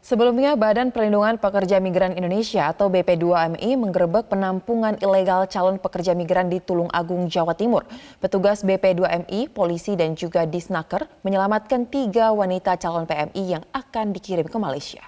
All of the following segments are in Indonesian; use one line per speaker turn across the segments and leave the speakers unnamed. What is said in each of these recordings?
Sebelumnya, Badan Perlindungan Pekerja Migran Indonesia atau BP2MI menggerebek penampungan ilegal calon pekerja migran di Tulung Agung, Jawa Timur. Petugas BP2MI, polisi dan juga Disnaker menyelamatkan 3 wanita calon PMI yang akan dikirim ke Malaysia.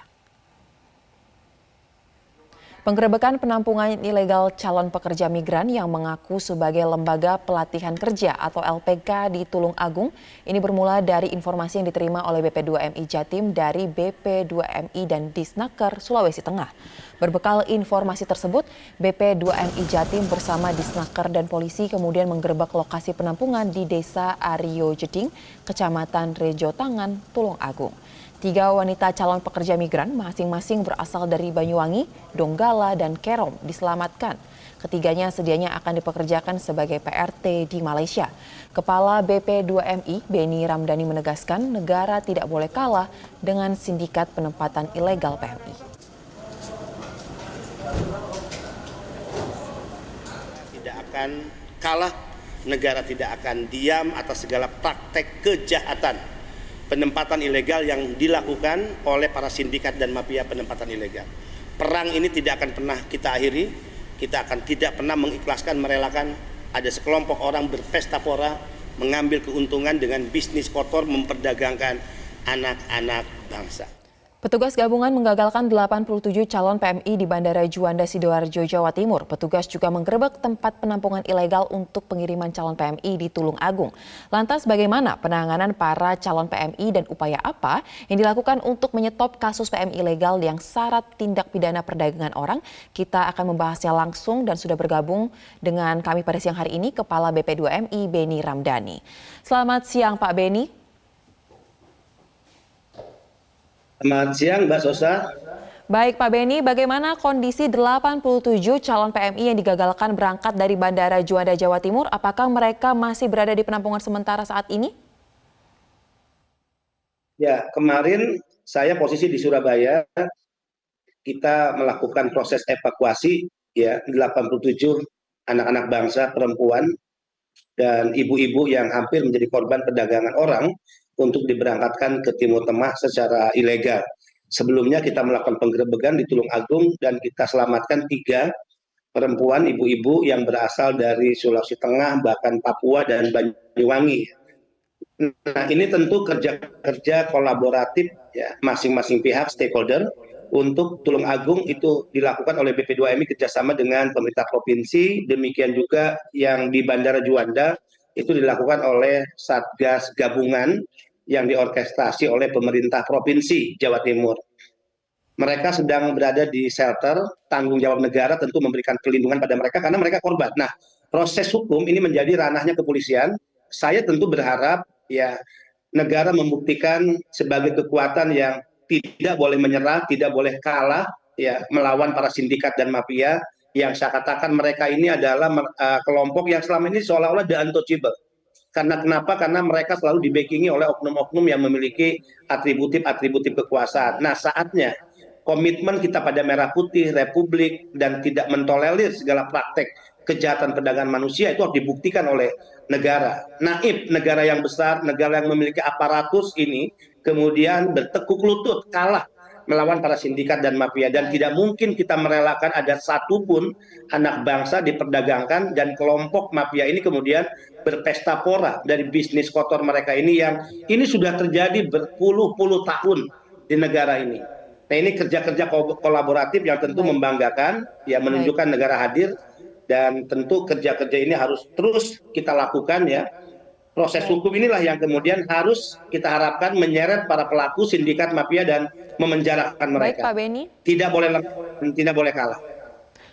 Penggerebekan penampungan ilegal calon pekerja migran yang mengaku sebagai lembaga pelatihan kerja atau LPK di Tulung Agung ini bermula dari informasi yang diterima oleh BP2MI Jatim dari BP2MI dan Disnaker Sulawesi Tengah. Berbekal informasi tersebut, BP2MI Jatim bersama Disnaker dan polisi kemudian menggerebek lokasi penampungan di Desa Aryo Jeding, Kecamatan Rejo Tangan, Tulung Agung. 3 wanita calon pekerja migran masing-masing berasal dari Banyuwangi, Donggala, dan Kerom diselamatkan. Ketiganya sedianya akan dipekerjakan sebagai PRT di Malaysia. Kepala BP2MI, Beni Ramdhani menegaskan negara tidak boleh kalah dengan sindikat penempatan ilegal PMI.
Tidak akan kalah, negara tidak akan diam atas segala praktek kejahatan penempatan ilegal yang dilakukan oleh para sindikat dan mafia penempatan ilegal. Perang ini tidak akan pernah kita akhiri, kita akan tidak pernah mengikhlaskan, merelakan ada sekelompok orang berpesta pora, mengambil keuntungan dengan bisnis kotor memperdagangkan anak-anak bangsa.
Petugas gabungan menggagalkan 87 calon PMI di Bandara Juanda Sidoarjo, Jawa Timur. Petugas juga menggerebek tempat penampungan ilegal untuk pengiriman calon PMI di Tulung Agung. Lantas bagaimana penanganan para calon PMI dan upaya apa yang dilakukan untuk menyetop kasus PMI ilegal yang syarat tindak pidana perdagangan orang? Kita akan membahasnya langsung dan sudah bergabung dengan kami pada siang hari ini Kepala BP2MI Beni Ramdhani. Selamat siang Pak Beni.
Selamat siang Mbak Sosa.
Baik Pak Beni, bagaimana kondisi 87 calon PMI yang digagalkan berangkat dari Bandara Juanda, Jawa Timur? Apakah mereka masih berada di penampungan sementara saat ini?
Ya, kemarin saya posisi di Surabaya, kita melakukan proses evakuasi ya 87 anak-anak bangsa perempuan dan ibu-ibu yang hampir menjadi korban perdagangan orang untuk diberangkatkan ke Timur Tengah secara ilegal. Sebelumnya kita melakukan penggerebekan di Tulung Agung dan kita selamatkan 3 perempuan ibu-ibu yang berasal dari Sulawesi Tengah, bahkan Papua dan Banyuwangi. Nah, ini tentu kerja-kerja kolaboratif ya masing-masing pihak stakeholder. Untuk Tulung Agung itu dilakukan oleh BP2MI kerjasama dengan pemerintah provinsi, demikian juga yang di Bandara Juanda itu dilakukan oleh Satgas Gabungan yang diorkestrasi oleh pemerintah provinsi Jawa Timur. Mereka sedang berada di shelter, tanggung jawab negara tentu memberikan perlindungan pada mereka karena mereka korban. Nah, proses hukum ini menjadi ranahnya kepolisian. Saya tentu berharap ya negara membuktikan sebagai kekuatan yang tidak boleh menyerah, tidak boleh kalah ya melawan para sindikat dan mafia yang saya katakan mereka ini adalah kelompok yang selama ini seolah-olah the untouchable. Karena kenapa? Karena mereka selalu dibackingi oleh oknum-oknum yang memiliki atributif kekuasaan. Nah, saatnya komitmen kita pada merah putih, republik, dan tidak mentolerir segala praktek kejahatan perdagangan manusia itu harus dibuktikan oleh negara. Naib negara yang besar, negara yang memiliki aparatus ini kemudian bertekuk lutut kalah melawan para sindikat dan mafia, dan tidak mungkin kita merelakan ada satupun anak bangsa diperdagangkan dan kelompok mafia ini kemudian berpesta pora dari bisnis kotor mereka ini yang ini sudah terjadi berpuluh-puluh tahun di negara ini. Nah, ini kerja-kerja kolaboratif yang tentu membanggakan, ya menunjukkan negara hadir, dan tentu kerja-kerja ini harus terus kita lakukan ya. Proses hukum inilah yang kemudian harus kita harapkan menyeret para pelaku sindikat mafia dan memenjarakan mereka.
Baik Pak Beni.
Tidak boleh kalah.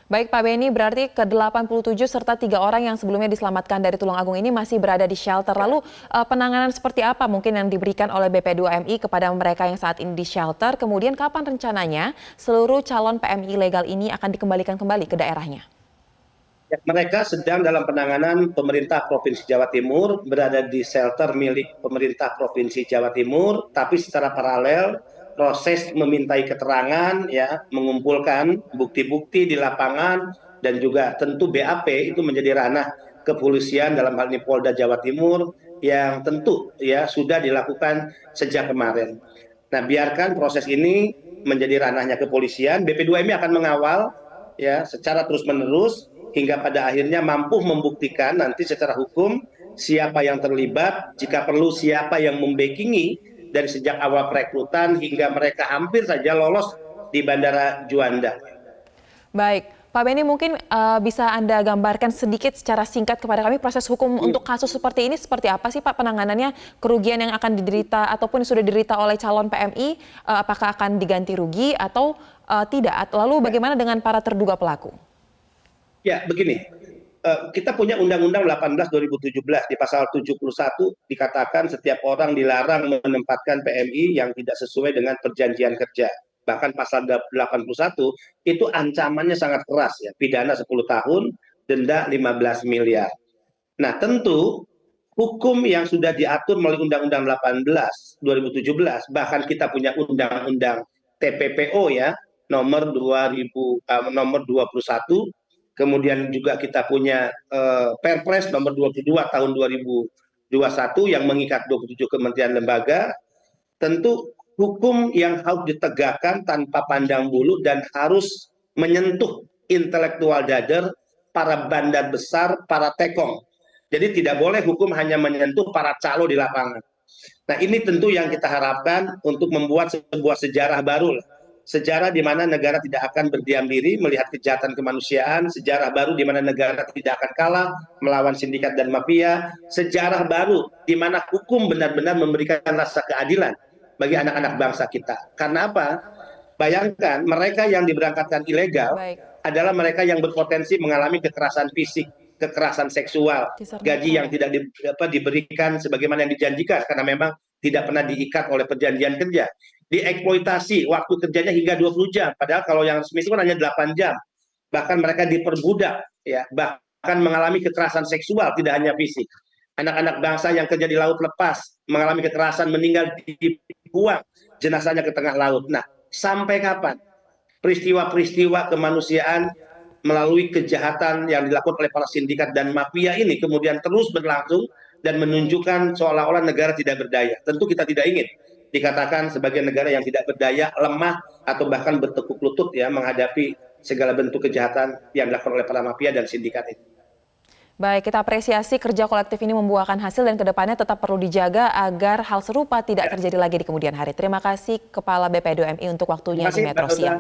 Baik Pak Beni, berarti ke-87 serta 3 orang yang sebelumnya diselamatkan dari Tulung Agung ini masih berada di shelter. Lalu penanganan seperti apa mungkin yang diberikan oleh BP2MI kepada mereka yang saat ini di shelter? Kemudian kapan rencananya seluruh calon PMI ilegal ini akan dikembalikan kembali ke daerahnya?
Ya, mereka sedang dalam penanganan pemerintah Provinsi Jawa Timur, berada di shelter milik pemerintah Provinsi Jawa Timur, tapi secara paralel proses memintai keterangan, ya, mengumpulkan bukti-bukti di lapangan, dan juga tentu BAP itu menjadi ranah kepolisian dalam hal ini Polda Jawa Timur yang tentu ya sudah dilakukan sejak kemarin. Nah, biarkan proses ini menjadi ranahnya kepolisian. BP2MI akan mengawal ya secara terus-menerus hingga pada akhirnya mampu membuktikan nanti secara hukum siapa yang terlibat, jika perlu siapa yang membackingi dari sejak awal perekrutan hingga mereka hampir saja lolos di Bandara Juanda.
Baik, Pak Benny mungkin bisa Anda gambarkan sedikit secara singkat kepada kami proses hukum untuk kasus seperti ini seperti apa sih Pak penanganannya, kerugian yang akan diderita ataupun sudah diderita oleh calon PMI, apakah akan diganti rugi atau tidak? Lalu bagaimana dengan para terduga pelaku?
Ya, begini. Kita punya Undang-Undang 18 2017 di pasal 71 dikatakan setiap orang dilarang menempatkan PMI yang tidak sesuai dengan perjanjian kerja. Bahkan pasal 81 itu ancamannya sangat keras ya, pidana 10 tahun, denda 15 miliar. Nah, tentu hukum yang sudah diatur melalui Undang-Undang 18 2017, bahkan kita punya Undang-Undang TPPO ya, nomor 21, kemudian juga kita punya Perpres nomor 22 tahun 2021 yang mengikat 27 kementerian lembaga. Tentu hukum yang harus ditegakkan tanpa pandang bulu dan harus menyentuh intelektual dader, para bandar besar, para tekong. Jadi tidak boleh hukum hanya menyentuh para calo di lapangan. Nah, ini tentu yang kita harapkan untuk membuat sebuah sejarah baru. Sejarah di mana negara tidak akan berdiam diri melihat kejahatan kemanusiaan, sejarah baru di mana negara tidak akan kalah melawan sindikat dan mafia, sejarah baru di mana hukum benar-benar memberikan rasa keadilan bagi anak-anak bangsa kita. Karena apa? Bayangkan mereka yang diberangkatkan ilegal adalah mereka yang berpotensi mengalami kekerasan fisik, kekerasan seksual, gaji yang tidak diberikan sebagaimana yang dijanjikan karena memang tidak pernah diikat oleh perjanjian kerja. Dieksploitasi waktu kerjanya hingga 20 jam, padahal kalau yang resmi itu kan hanya 8 jam. Bahkan mereka diperbudak, ya, bahkan mengalami kekerasan seksual, tidak hanya fisik. Anak-anak bangsa yang kerja di laut lepas, mengalami kekerasan, meninggal dibuang jenazahnya ke tengah laut. Nah, sampai kapan peristiwa-peristiwa kemanusiaan melalui kejahatan yang dilakukan oleh para sindikat dan mafia ini kemudian terus berlangsung dan menunjukkan seolah-olah negara tidak berdaya? Tentu kita tidak ingin dikatakan sebagai negara yang tidak berdaya, lemah, atau bahkan bertekuk lutut ya menghadapi segala bentuk kejahatan yang dilakukan oleh para mafia dan sindikat itu.
Baik, kita apresiasi kerja kolektif ini membuahkan hasil dan kedepannya tetap perlu dijaga agar hal serupa tidak terjadi lagi di kemudian hari. Terima kasih Kepala BP2MI untuk waktunya di Metro Siang.